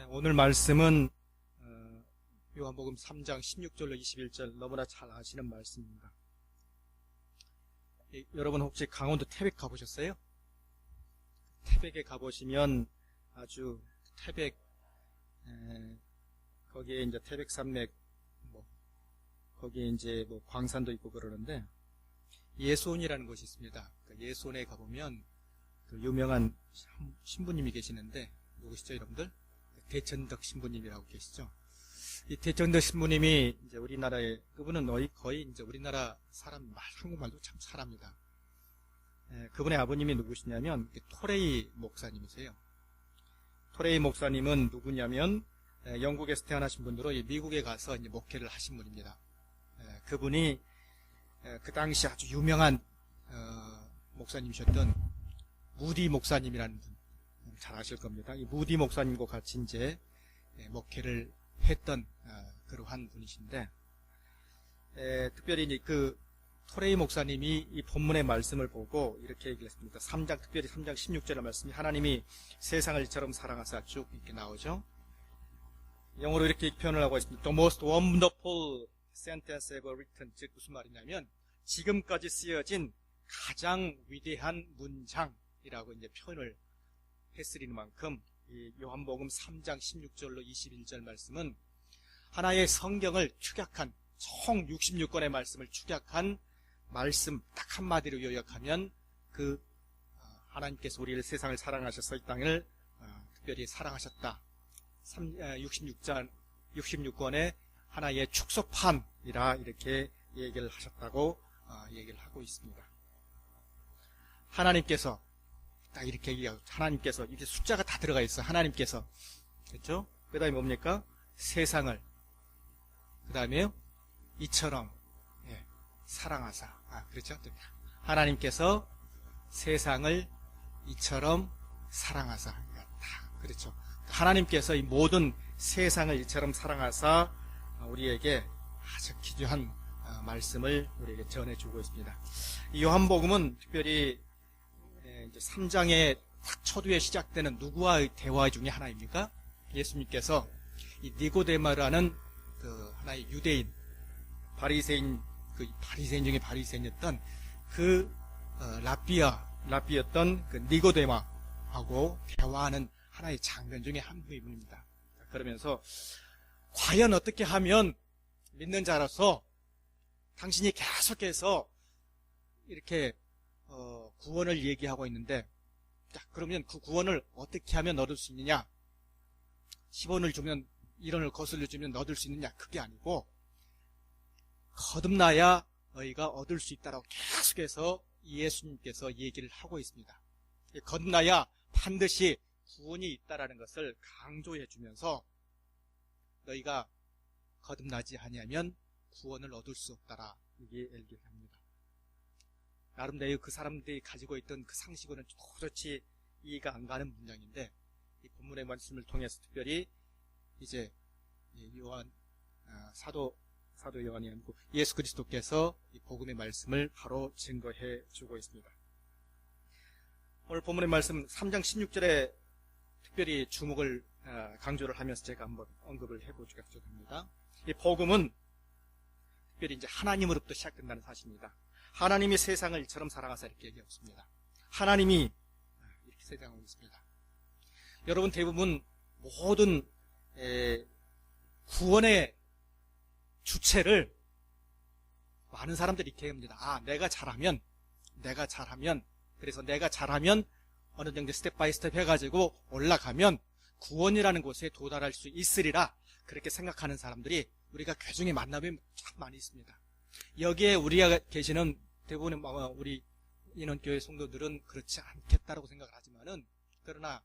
오늘 말씀은 요한복음 3장 16절로 21절 너무나 잘 아시는 말씀입니다. 여러분 혹시 강원도 태백 가보셨어요? 태백에 가보시면 아주 태백 거기에 이제 태백산맥 거기에 이제 광산도 있고 그러는데 예수원이라는 곳이 있습니다. 그 예수원에 가보면 그 유명한 신부님이 계시는데 누구시죠, 여러분들? 대천덕 신부님이라고 계시죠. 이 대천덕 신부님이 이제 우리나라에 그분은 거의 이제 우리나라 사람 한국말도 참 잘합니다. 그분의 아버님이 누구시냐면 토레이 목사님이세요. 토레이 목사님은 누구냐면 영국에서 태어나신 분으로 미국에 가서 이제 목회를 하신 분입니다. 그분이 그 당시 아주 유명한 목사님이셨던 무디 목사님이라는 분 잘 아실 겁니다. 이 무디 목사님과 같이 이제 목회를 했던 그러한 분이신데 특별히 이제 그 토레이 목사님이 이 본문의 말씀을 보고 이렇게 얘기를 했습니다. 특별히 3장 16절의 말씀이 하나님이 세상을 이처럼 사랑하사 쭉 이렇게 나오죠. 영어로 이렇게 표현을 하고 있습니다. The most wonderful sentence ever written. 즉 무슨 말이냐면 지금까지 쓰여진 가장 위대한 문장이라고 이제 표현을 해쓰리는 만큼 이 요한복음 3장 16절로 21절 말씀은 하나의 성경을 축약한 총 66권의 말씀을 축약한 말씀 딱 한마디로 요약하면 그 하나님께서 우리를 세상을 사랑하셔서 이 땅을 특별히 사랑하셨다. 66권의 하나의 축소판이라 이렇게 얘기를 하셨다고 얘기를 하고 있습니다. 하나님께서 딱 이렇게 얘기하고 하나님께서 이렇게 숫자가 다 들어가 있어. 하나님께서 그렇죠? 그 다음에 뭡니까? 세상을 그 다음에요 이처럼 사랑하사. 그렇죠? 하나님께서 세상을 이처럼 사랑하사. 그렇죠? 하나님께서 이 모든 세상을 이처럼 사랑하사 우리에게 아주 귀중한 말씀을 우리에게 전해주고 있습니다. 이 요한복음은 특별히 이제 3장의 딱 초두에 시작되는 누구와의 대화 중에 하나입니까? 예수님께서 이 니고데마라는 그 하나의 유대인 바리새인 중에 바리새인이었던 그 랍비였던 그 니고데마하고 대화하는 하나의 장면 중에 한 부분입니다. 그러면서 과연 어떻게 하면 믿는 자로서 당신이 계속해서 이렇게 구원을 얘기하고 있는데, 자, 그러면 그 구원을 어떻게 하면 얻을 수 있느냐? 10원을 주면, 1원을 거슬러 주면 얻을 수 있느냐? 그게 아니고, 거듭나야 너희가 얻을 수 있다라고 계속해서 예수님께서 얘기를 하고 있습니다. 거듭나야 반드시 구원이 있다라는 것을 강조해 주면서 너희가 거듭나지 아니하면 구원을 얻을 수 없다라 이게 얘기를 합니다. 나름대로 그 사람들이 가지고 있던 그 상식으로는 도저히 이해가 안 가는 문장인데 이 본문의 말씀을 통해서 특별히 이제 사도 요한이 아니고 예수 그리스도께서 이 복음의 말씀을 바로 증거해 주고 있습니다. 오늘 본문의 말씀 3장 16절에 특별히 주목을 강조를 하면서 제가 한번 언급을 해보고자 합니다. 이 복음은 특별히 이제 하나님으로부터 시작된다는 사실입니다. 하나님이 세상을 이처럼 사랑하사 이렇게 얘기하고 있습니다. 하나님이 이렇게 세상하고 있습니다. 여러분 대부분 모든 구원의 주체를 많은 사람들이 이렇게 합니다. 내가 잘하면 그래서 내가 잘하면 어느 정도 스텝 바이 스텝 해가지고 올라가면 구원이라는 곳에 도달할 수 있으리라 그렇게 생각하는 사람들이 우리가 교중에 만나면 참 많이 있습니다. 여기에 우리가 계시는 대부분의 우리 인원교회 성도들은 그렇지 않겠다라고 생각을 하지만은 그러나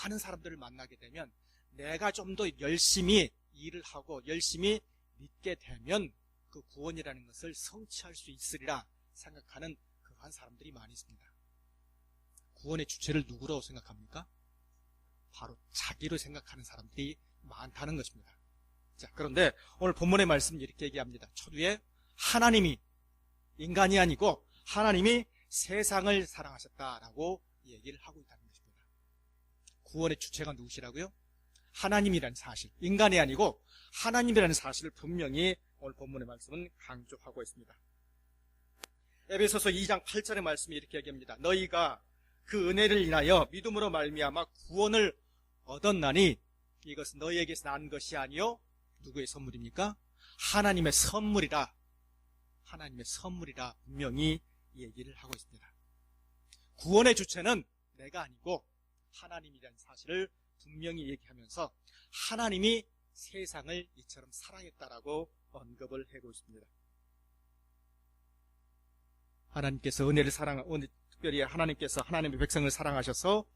많은 사람들을 만나게 되면 내가 좀 더 열심히 일을 하고 열심히 믿게 되면 그 구원이라는 것을 성취할 수 있으리라 생각하는 그러한 사람들이 많이 있습니다. 구원의 주체를 누구라고 생각합니까? 바로 자기로 생각하는 사람들이 많다는 것입니다. 자, 그런데 오늘 본문의 말씀은 이렇게 얘기합니다. 초두에 하나님이 인간이 아니고 하나님이 세상을 사랑하셨다라고 얘기를 하고 있다는 것입니다. 구원의 주체가 누구시라고요? 하나님이라는 사실, 인간이 아니고 하나님이라는 사실을 분명히 오늘 본문의 말씀은 강조하고 있습니다. 에베소서 2장 8절의 말씀이 이렇게 얘기합니다. 너희가 그 은혜를 인하여 믿음으로 말미암아 구원을 얻었나니 이것은 너희에게서 난 것이 아니요 누구의 선물입니까? 하나님의 선물이라. 하나님의 선물이라 분명히 얘기를 하고 있습니다. 구원의 주체는 내가 아니고 하나님이라는 사실을 분명히 얘기하면서 하나님이 세상을 이처럼 사랑했다라고 언급을 하고 있습니다. 하나님께서 은혜를 특별히 하나님께서 하나님의 백성을 사랑하셔서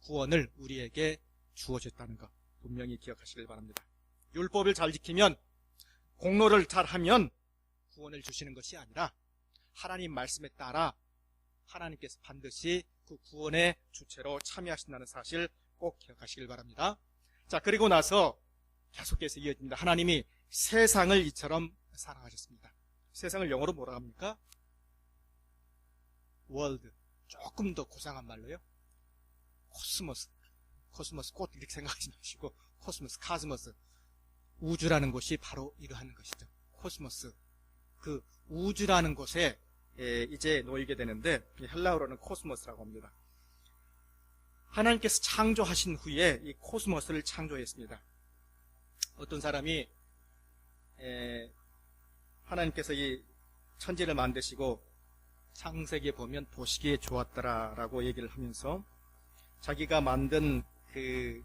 구원을 우리에게 주어졌다는 것 분명히 기억하시길 바랍니다. 율법을 잘 지키면, 공로를 잘하면 구원을 주시는 것이 아니라 하나님 말씀에 따라 하나님께서 반드시 그 구원의 주체로 참여하신다는 사실 꼭 기억하시길 바랍니다. 자, 그리고 나서 계속해서 이어집니다. 하나님이 세상을 이처럼 사랑하셨습니다. 세상을 영어로 뭐라 합니까? 월드. 조금 더 고상한 말로요. 코스모스, 꽃 이렇게 생각하지 마시고 코스모스, 카스모스. 우주라는 곳이 바로 이러한 것이죠. 코스모스. 그 우주라는 곳에 이제 놓이게 되는데 헬라어로는 코스모스라고 합니다. 하나님께서 창조하신 후에 이 코스모스를 창조했습니다. 어떤 사람이 하나님께서 이 천지를 만드시고 창세기에 보면 보시기에 좋았더라라고 얘기를 하면서 자기가 만든 그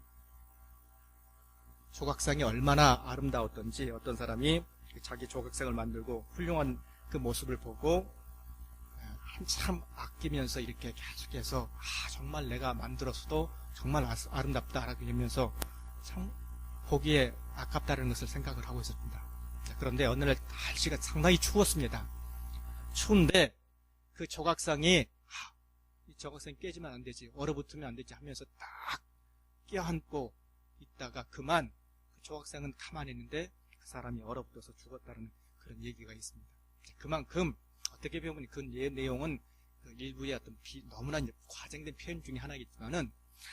조각상이 얼마나 아름다웠던지 어떤 사람이 자기 조각상을 만들고 훌륭한 그 모습을 보고 한참 아끼면서 이렇게 계속해서 정말 내가 만들었어도 정말 아름답다라고 하면서 참 보기에 아깝다는 것을 생각을 하고 있었습니다. 그런데 어느 날 날씨가 상당히 추웠습니다. 추운데 그 조각상이 이 조각상이 깨지면 안 되지, 얼어붙으면 안 되지 하면서 딱 껴안고 있다가 그만 그 조각상은 가만히 있는데 그 사람이 얼어붙어서 죽었다는 그런 얘기가 있습니다. 그만큼 어떻게 보면 그 내용은 그 일부의 어떤 너무나 과장된 표현 중에 하나이겠지만은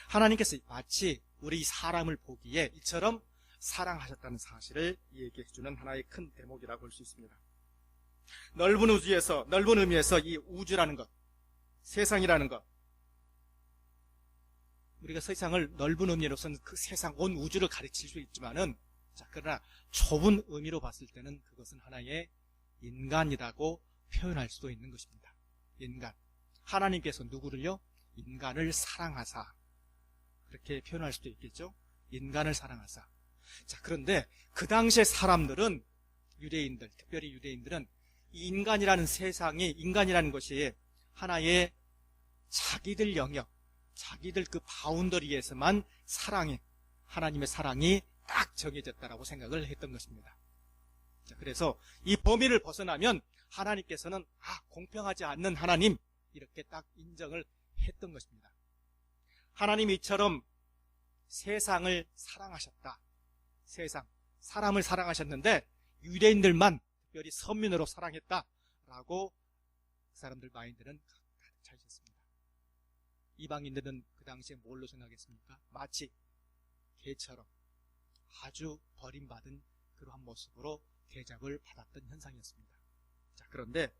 하나님께서 마치 우리 사람을 보기에 이처럼 사랑하셨다는 사실을 얘기해주는 하나의 큰 대목이라고 볼 수 있습니다. 넓은 우주에서, 넓은 의미에서 이 우주라는 것, 세상이라는 것, 우리가 세상을 넓은 의미로서는 그 세상 온 우주를 가르칠 수 있지만은 그러나 좁은 의미로 봤을 때는 그것은 하나의 인간이라고 표현할 수도 있는 것입니다. 인간. 하나님께서 누구를요? 인간을 사랑하사. 그렇게 표현할 수도 있겠죠? 인간을 사랑하사. 자, 그런데 그 당시의 사람들은, 유대인들, 특별히 유대인들은 이 인간이라는 세상이, 인간이라는 것이 하나의 자기들 영역, 자기들 그 바운더리에서만 하나님의 사랑이 딱 정해졌다라고 생각을 했던 것입니다. 자, 그래서 이 범위를 벗어나면 하나님께서는 공평하지 않는 하나님, 이렇게 딱 인정을 했던 것입니다. 하나님이 이처럼 세상을 사랑하셨다. 사람을 사랑하셨는데 유대인들만 특별히 선민으로 사랑했다라고 그 사람들 마인드는 가득 차 있었습니다. 이방인들은 그 당시에 뭘로 생각했습니까? 마치 개처럼 아주 버림받은 그러한 모습으로 대접을 받았던 현상이었습니다. 자, 그런데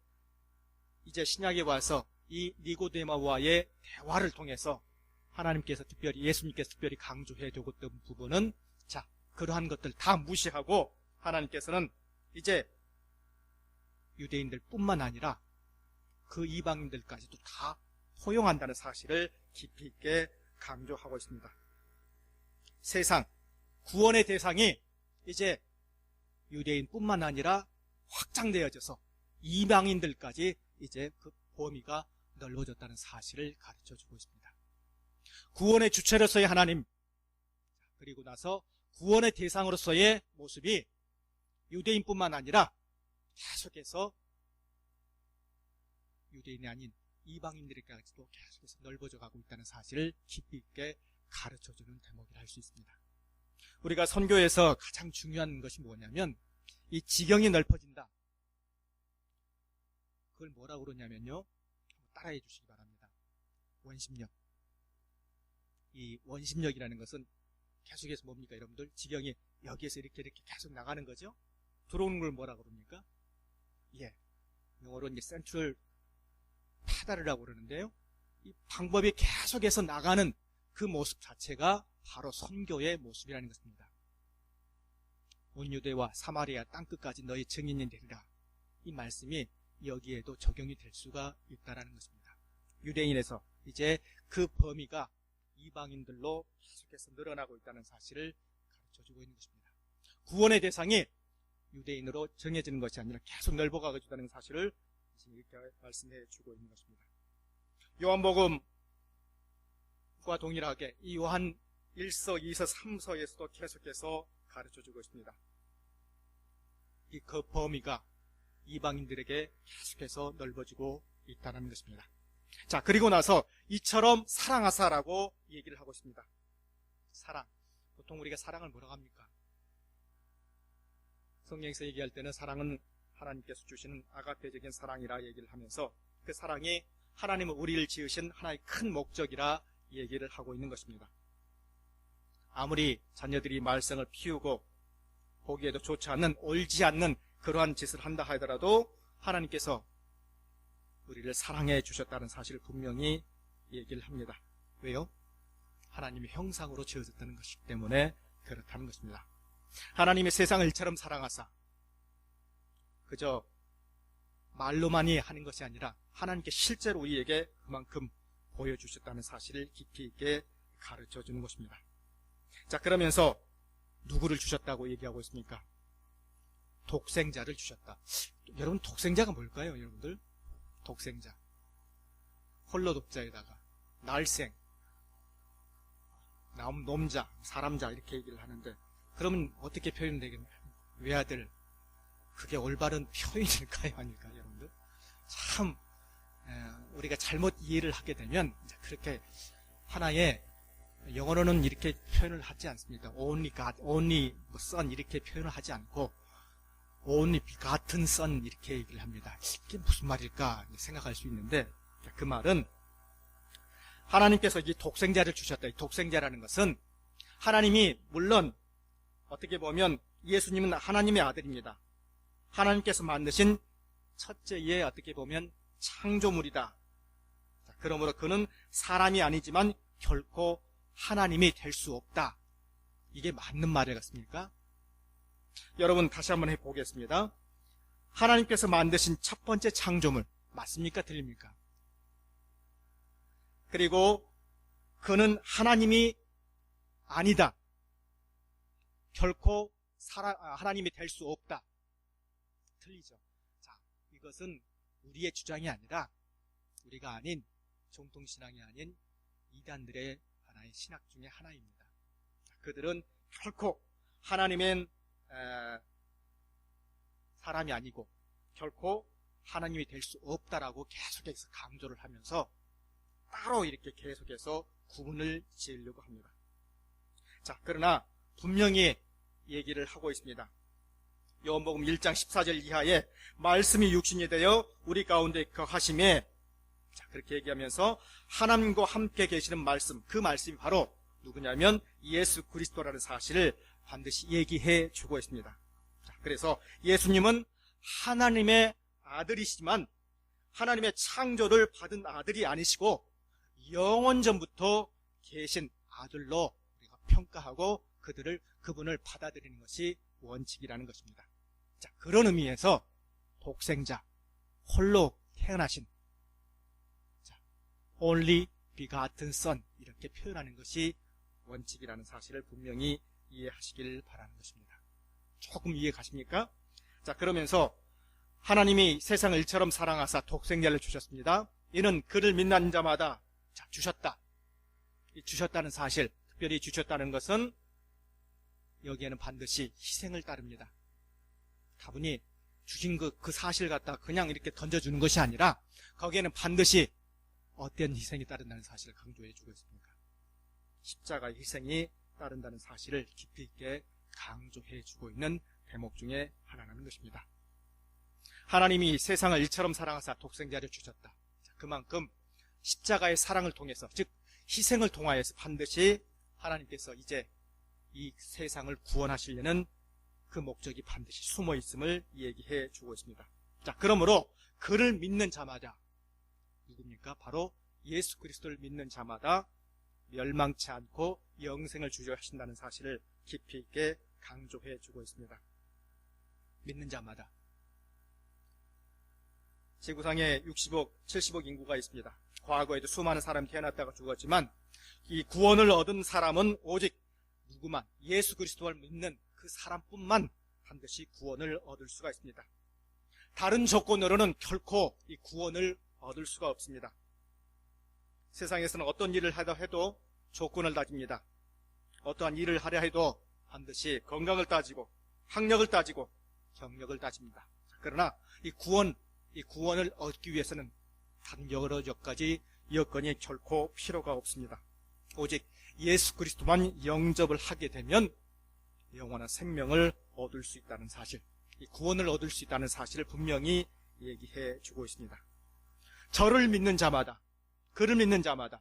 이제 신약에 와서 이 니고데모와의 대화를 통해서 하나님께서 예수님께서 특별히 강조해 주고 있던 부분은, 자, 그러한 것들 다 무시하고 하나님께서는 이제 유대인들 뿐만 아니라 그 이방인들까지도 다 포용한다는 사실을 깊이 있게 강조하고 있습니다. 세상, 구원의 대상이 이제 유대인뿐만 아니라 확장되어져서 이방인들까지 이제 그 범위가 넓어졌다는 사실을 가르쳐주고 있습니다. 구원의 주체로서의 하나님, 그리고 나서 구원의 대상으로서의 모습이 유대인뿐만 아니라 계속해서 유대인이 아닌 이방인들에게까지도 계속해서 넓어져 가고 있다는 사실을 깊이 있게 가르쳐주는 대목이라 할 수 있습니다. 우리가 선교에서 가장 중요한 것이 뭐냐면 이 지경이 넓어진다. 그걸 뭐라고 그러냐면요, 따라해 주시기 바랍니다. 원심력. 이 원심력이라는 것은 계속해서 뭡니까 여러분들? 지경이 여기에서 이렇게 계속 나가는 거죠. 들어오는 걸 뭐라 그럽니까? 예, 영어로 이제 센트럴 페달이라고 그러는데요. 이 방법이 계속해서 나가는 그 모습 자체가 바로 선교의 모습이라는 것입니다. 온 유대와 사마리아 땅끝까지 너희 증인이 되리라. 이 말씀이 여기에도 적용이 될 수가 있다는 것입니다. 유대인에서 이제 그 범위가 이방인들로 계속해서 늘어나고 있다는 사실을 가르쳐주고 있는 것입니다. 구원의 대상이 유대인으로 정해지는 것이 아니라 계속 넓어가고 있다는 사실을 지금 이렇게 말씀해 주고 있는 것입니다. 요한복음과 동일하게 이 요한 1서, 2서, 3서에서도 계속해서 가르쳐주고 있습니다. 그 범위가 이방인들에게 계속해서 넓어지고 있다는 것입니다. 자, 그리고 나서 이처럼 사랑하사라고 얘기를 하고 있습니다. 사랑. 보통 우리가 사랑을 뭐라고 합니까? 성경에서 얘기할 때는 사랑은 하나님께서 주시는 아가페적인 사랑이라 얘기를 하면서 그 사랑이 하나님은 우리를 지으신 하나의 큰 목적이라 얘기를 하고 있는 것입니다. 아무리 자녀들이 말썽을 피우고 보기에도 좋지 않는, 옳지 않는 그러한 짓을 한다 하더라도 하나님께서 우리를 사랑해 주셨다는 사실을 분명히 얘기를 합니다. 왜요? 하나님의 형상으로 지어졌다는 것이기 때문에 그렇다는 것입니다. 하나님의 세상을 이처럼 사랑하사 그저 말로만이 하는 것이 아니라 하나님께 실제로 우리에게 그만큼 보여주셨다는 사실을 깊이 있게 가르쳐주는 것입니다. 자, 그러면서 누구를 주셨다고 얘기하고 있습니까? 독생자를 주셨다. 여러분, 독생자가 뭘까요, 여러분들? 독생자. 홀로 독자에다가 날생, 놈자, 사람자 이렇게 얘기를 하는데 그러면 어떻게 표현되겠나요? 외아들. 그게 올바른 표현일까요? 아닐까요, 여러분들? 참 우리가 잘못 이해를 하게 되면 그렇게 하나의 영어로는 이렇게 표현을 하지 않습니다. only God, only son 이렇게 표현을 하지 않고 only begotten son 이렇게 얘기를 합니다. 이게 무슨 말일까 생각할 수 있는데 그 말은 하나님께서 이 독생자를 주셨다. 이 독생자라는 것은 하나님이 물론 어떻게 보면 예수님은 하나님의 아들입니다. 하나님께서 만드신 첫째의 어떻게 보면 창조물이다. 그러므로 그는 사람이 아니지만 결코 하나님이 될 수 없다. 이게 맞는 말이 같습니까? 여러분 다시 한번 해보겠습니다. 하나님께서 만드신 첫 번째 창조물 맞습니까? 틀립니까? 그리고 그는 하나님이 아니다. 결코 하나님이 될 수 없다. 틀리죠. 자, 이것은 우리의 주장이 아니라 우리가 아닌 정통신앙이 아닌 이단들의 하나의 신학 중에 하나입니다. 그들은 결코 하나님은 사람이 아니고 결코 하나님이 될 수 없다라고 계속해서 강조를 하면서 따로 이렇게 계속해서 구분을 지으려고 합니다. 자, 그러나 분명히 얘기를 하고 있습니다. 요한복음 1장 14절 이하에 말씀이 육신이 되어 우리 가운데 거하심에 자, 그렇게 얘기하면서 하나님과 함께 계시는 말씀, 그 말씀이 바로 누구냐면 예수 그리스도라는 사실을 반드시 얘기해 주고 있습니다. 자, 그래서 예수님은 하나님의 아들이시지만 하나님의 창조를 받은 아들이 아니시고 영원전부터 계신 아들로 우리가 평가하고 그분을 받아들이는 것이 원칙이라는 것입니다. 자, 그런 의미에서 독생자, 홀로 태어나신 only begotten son 이렇게 표현하는 것이 원칙이라는 사실을 분명히 이해하시길 바라는 것입니다. 조금 이해 가십니까? 자, 그러면서 하나님이 세상을 일처럼 사랑하사 독생자를 주셨습니다. 이는 그를 믿는 자마다 자, 주셨다는 사실, 특별히 주셨다는 것은 여기에는 반드시 희생을 따릅니다. 다분히 주신 그 사실 갖다 그냥 이렇게 던져주는 것이 아니라 거기에는 반드시 어떤 희생이 따른다는 사실을 강조해 주고 있습니다. 십자가의 희생이 따른다는 사실을 깊이 있게 강조해 주고 있는 대목 중에 하나라는 것입니다. 하나님이 세상을 일처럼 사랑하사 독생자를 주셨다. 그만큼 십자가의 사랑을 통해서, 즉 희생을 통하여서 반드시 하나님께서 이제 이 세상을 구원하시려는 그 목적이 반드시 숨어 있음을 얘기해 주고 있습니다. 자, 그러므로 그를 믿는 자마다 누굽니까? 바로 예수 그리스도를 믿는 자마다 멸망치 않고 영생을 주려 하신다는 사실을 깊이 있게 강조해 주고 있습니다. 믿는 자마다. 지구상에 60억, 70억 인구가 있습니다. 과거에도 수많은 사람이 태어났다가 죽었지만 이 구원을 얻은 사람은 오직 누구만 예수 그리스도를 믿는 그 사람뿐만 반드시 구원을 얻을 수가 있습니다. 다른 조건으로는 결코 이 구원을 얻을 수가 없습니다. 세상에서는 어떤 일을 하려 해도 조건을 따집니다. 어떠한 일을 하려 해도 반드시 건강을 따지고 학력을 따지고 경력을 따집니다. 그러나 이 구원을 얻기 위해서는 다른 여러 가지 여건이 결코 필요가 없습니다. 오직 예수 그리스도만 영접을 하게 되면 영원한 생명을 얻을 수 있다는 사실, 이 구원을 얻을 수 있다는 사실을 분명히 얘기해 주고 있습니다. 저를 믿는 자마다, 그를 믿는 자마다.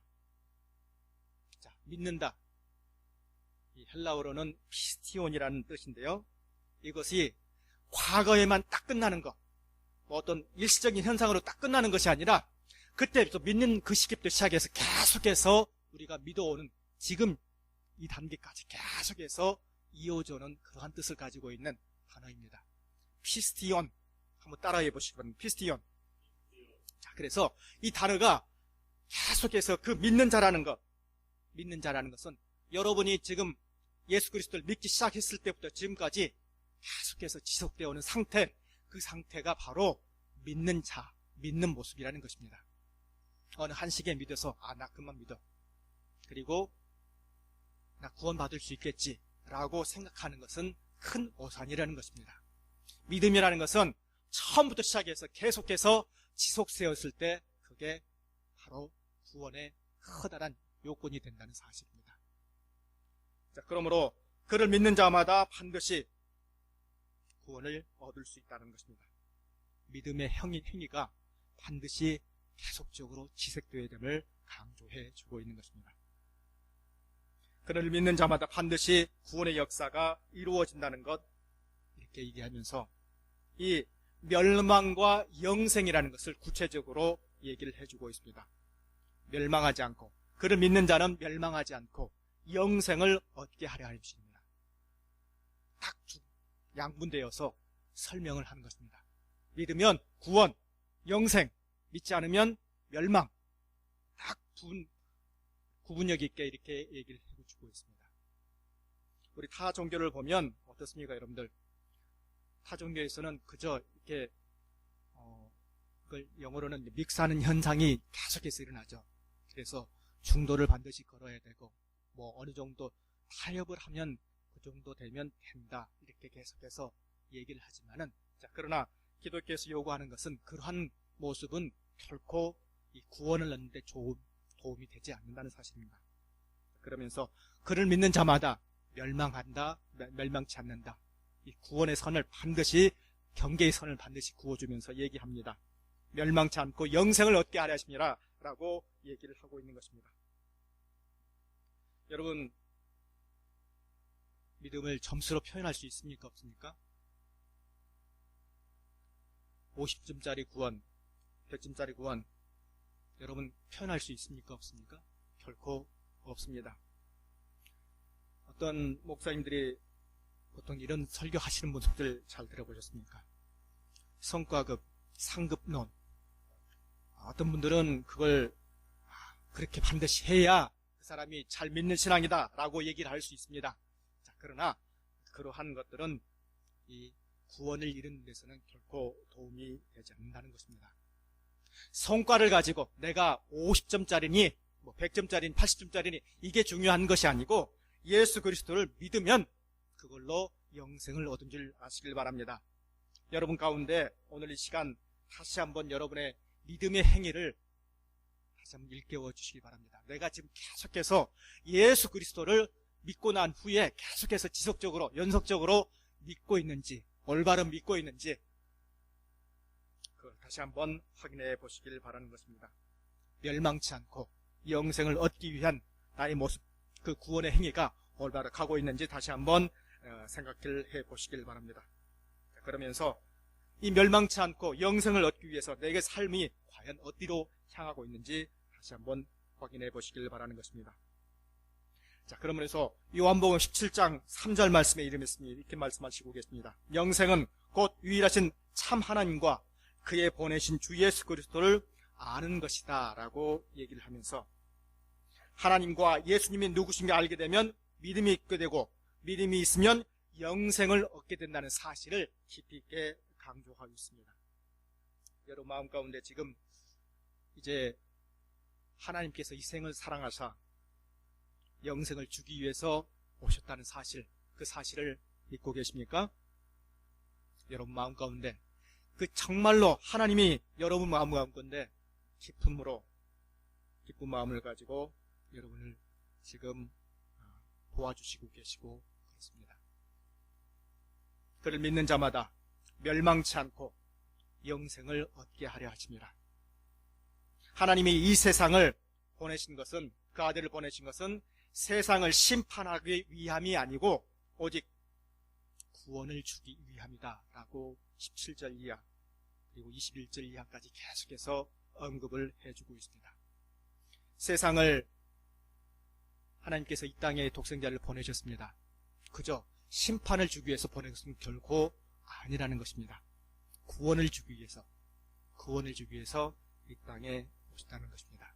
자, 믿는다. 이 헬라어로는 피스티온이라는 뜻인데요. 이것이 과거에만 딱 끝나는 것, 어떤 일시적인 현상으로 딱 끝나는 것이 아니라 그때부터 믿는 그 시기부터 시작해서 계속해서 우리가 믿어오는 지금 이 단계까지 계속해서 이어져오는 그러한 뜻을 가지고 있는 단어입니다. 피스티온. 한번 따라해 보시기 바랍니다. 피스티온. 자, 그래서 이 단어가 계속해서 그 믿는 자라는 것은 여러분이 지금 예수 그리스도를 믿기 시작했을 때부터 지금까지 계속해서 지속되어 오는 상태, 그 상태가 바로 믿는 자, 믿는 모습이라는 것입니다. 어느 한 시기에 믿어서 나 그만 믿어. 그리고 나 구원받을 수 있겠지 라고 생각하는 것은 큰 오산이라는 것입니다. 믿음이라는 것은 처음부터 시작해서 계속해서 지속되었을 때 그게 바로 구원의 커다란 요건이 된다는 사실입니다. 자, 그러므로 그를 믿는 자마다 반드시 구원을 얻을 수 있다는 것입니다. 믿음의 행위가 반드시 계속적으로 지속되어야 됨을 강조해 주고 있는 것입니다. 그를 믿는 자마다 반드시 구원의 역사가 이루어진다는 것, 이렇게 얘기하면서 이 멸망과 영생이라는 것을 구체적으로 얘기를 해주고 있습니다. 멸망하지 않고, 그를 믿는 자는 멸망하지 않고 영생을 얻게 하려 하십니다. 딱 양분되어서 설명을 하는 것입니다. 믿으면 구원, 영생, 믿지 않으면 멸망. 딱 구분력 있게 이렇게 얘기를 해주고 있습니다. 우리 타 종교를 보면 어떻습니까, 여러분들? 타 종교에서는 그저 이렇게 그걸 영어로는 믹스하는 현상이 계속해서 일어나죠. 그래서 중도를 반드시 걸어야 되고, 뭐 어느 정도 타협을 하면 그 정도 되면 된다, 이렇게 계속해서 얘기를 하지만은, 자, 그러나 기독교에서 요구하는 것은 그러한 모습은 결코 이 구원을 얻는 데 도움이 되지 않는다는 사실입니다. 그러면서 그를 믿는 자마다 멸망치 않는다. 이 구원의 선을 반드시, 경계의 선을 반드시 구워주면서 얘기합니다. 멸망치 않고 영생을 얻게 하려 하십니다 라고 얘기를 하고 있는 것입니다. 여러분, 믿음을 점수로 표현할 수 있습니까, 없습니까? 50점짜리 구원, 100점짜리 구원, 여러분 표현할 수 있습니까, 없습니까? 결코 없습니다. 어떤 목사님들이 보통 이런 설교하시는 분들 잘 들어보셨습니까? 성과급, 상급론. 어떤 분들은 그걸 그렇게 반드시 해야 그 사람이 잘 믿는 신앙이다 라고 얘기를 할 수 있습니다. 자, 그러나 그러한 것들은 이 구원을 이루는 데서는 결코 도움이 되지 않는다는 것입니다. 성과를 가지고 내가 50점짜리니 뭐 100점짜리니 80점짜리니 이게 중요한 것이 아니고 예수 그리스도를 믿으면 그걸로 영생을 얻은 줄 아시길 바랍니다. 여러분 가운데 오늘 이 시간 다시 한번 여러분의 믿음의 행위를 다시 한번 일깨워 주시기 바랍니다. 내가 지금 계속해서 예수 그리스도를 믿고 난 후에 계속해서 지속적으로, 연속적으로 믿고 있는지, 올바로 믿고 있는지 그걸 다시 한번 확인해 보시길 바라는 것입니다. 멸망치 않고 영생을 얻기 위한 나의 모습, 그 구원의 행위가 올바로 가고 있는지 다시 한번 생각해 보시길 바랍니다. 그러면서 이 멸망치 않고 영생을 얻기 위해서 내게 삶이 과연 어디로 향하고 있는지 다시 한번 확인해 보시길 바라는 것입니다. 자, 그러면서 요한복음 17장 3절 말씀에 이렇게 말씀하시고 계십니다. 영생은 곧 유일하신 참 하나님과 그의 보내신 주 예수 그리스도를 아는 것이다 라고 얘기를 하면서 하나님과 예수님이 누구신가 알게 되면 믿음이 있게 되고 믿음이 있으면 영생을 얻게 된다는 사실을 깊이 있게 강조하고 있습니다. 여러분 마음 가운데 지금 이제 하나님께서 이 생을 사랑하사 영생을 주기 위해서 오셨다는 사실, 그 사실을 믿고 계십니까? 여러분 마음 가운데 그 정말로 하나님이 여러분 마음 가운데 기쁜 마음을 가지고 여러분을 지금 도와주시고 계시고 그렇습니다. 그를 믿는 자마다 멸망치 않고 영생을 얻게 하려 하십니다. 하나님이 이 세상을 보내신 것은, 그 아들을 보내신 것은 세상을 심판하기 위함이 아니고 오직 구원을 주기 위함이다 라고 17절 이하 그리고 21절 이하까지 계속해서 언급을 해주고 있습니다. 세상을 하나님께서 이 땅에 독생자를 보내셨습니다. 그저 심판을 주기 위해서 보낸 것은 결코 아니라는 것입니다. 구원을 주기 위해서 이 땅에 오셨다는 것입니다.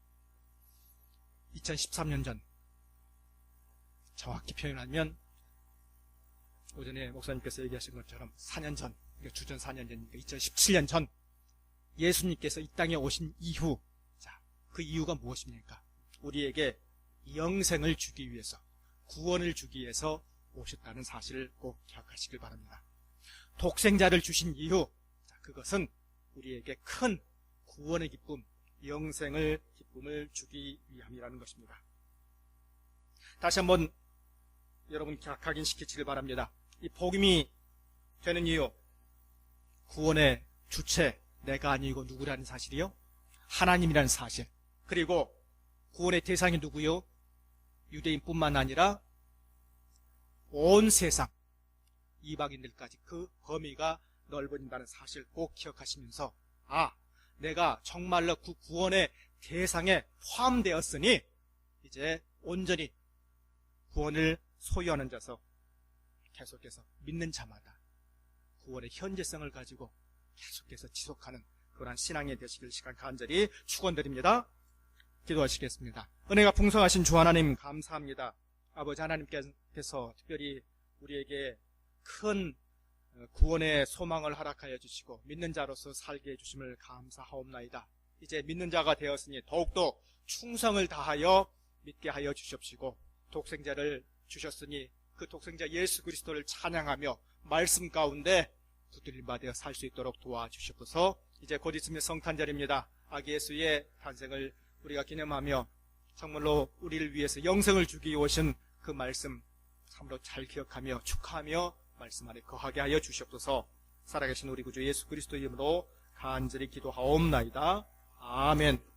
2013년 전, 정확히 표현하면 오전에 목사님께서 얘기하신 것처럼 4년 전, 주전 4년 전이니까 2017년 전 예수님께서 이 땅에 오신 이후, 자, 그 이유가 무엇입니까? 우리에게 영생을 주기 위해서, 구원을 주기 위해서 오셨다는 사실을 꼭 기억하시길 바랍니다. 독생자를 주신 이유, 자, 그것은 우리에게 큰 구원의 기쁨, 영생을 기쁨을 주기 위함이라는 것입니다. 다시 한번 여러분 각인시키시길 바랍니다. 이 복음이 되는 이유, 구원의 주체 내가 아니고 누구라는 사실이요? 하나님이라는 사실. 그리고 구원의 대상이 누구요? 유대인뿐만 아니라 온 세상 이방인들까지 그 범위가 넓어진다는 사실 꼭 기억하시면서, 내가 정말로 그 구원의 대상에 포함되었으니 이제 온전히 구원을 소유하는 자서 계속해서 믿는 자마다 구원의 현재성을 가지고 계속해서 지속하는 그러한 신앙이 되시길 시간 간절히 축원드립니다. 기도하시겠습니다. 은혜가 풍성하신 주 하나님 감사합니다. 아버지 하나님께서 특별히 우리에게 큰 구원의 소망을 허락하여 주시고 믿는 자로서 살게 해주심을 감사하옵나이다. 이제 믿는 자가 되었으니 더욱더 충성을 다하여 믿게 하여 주십시고 독생자를 주셨으니 그 독생자 예수 그리스도를 찬양하며 말씀 가운데 붙들림 받아 살 수 있도록 도와주시옵소서. 이제 곧 있으면 성탄절입니다. 아기 예수의 탄생을 우리가 기념하며 정말로 우리를 위해서 영생을 주기 위해 오신 그 말씀 참으로 잘 기억하며 축하하며 말씀 안에 거하게 하여 주시옵소서. 살아계신 우리 구주 예수 그리스도의 이름으로 간절히 기도하옵나이다. 아멘.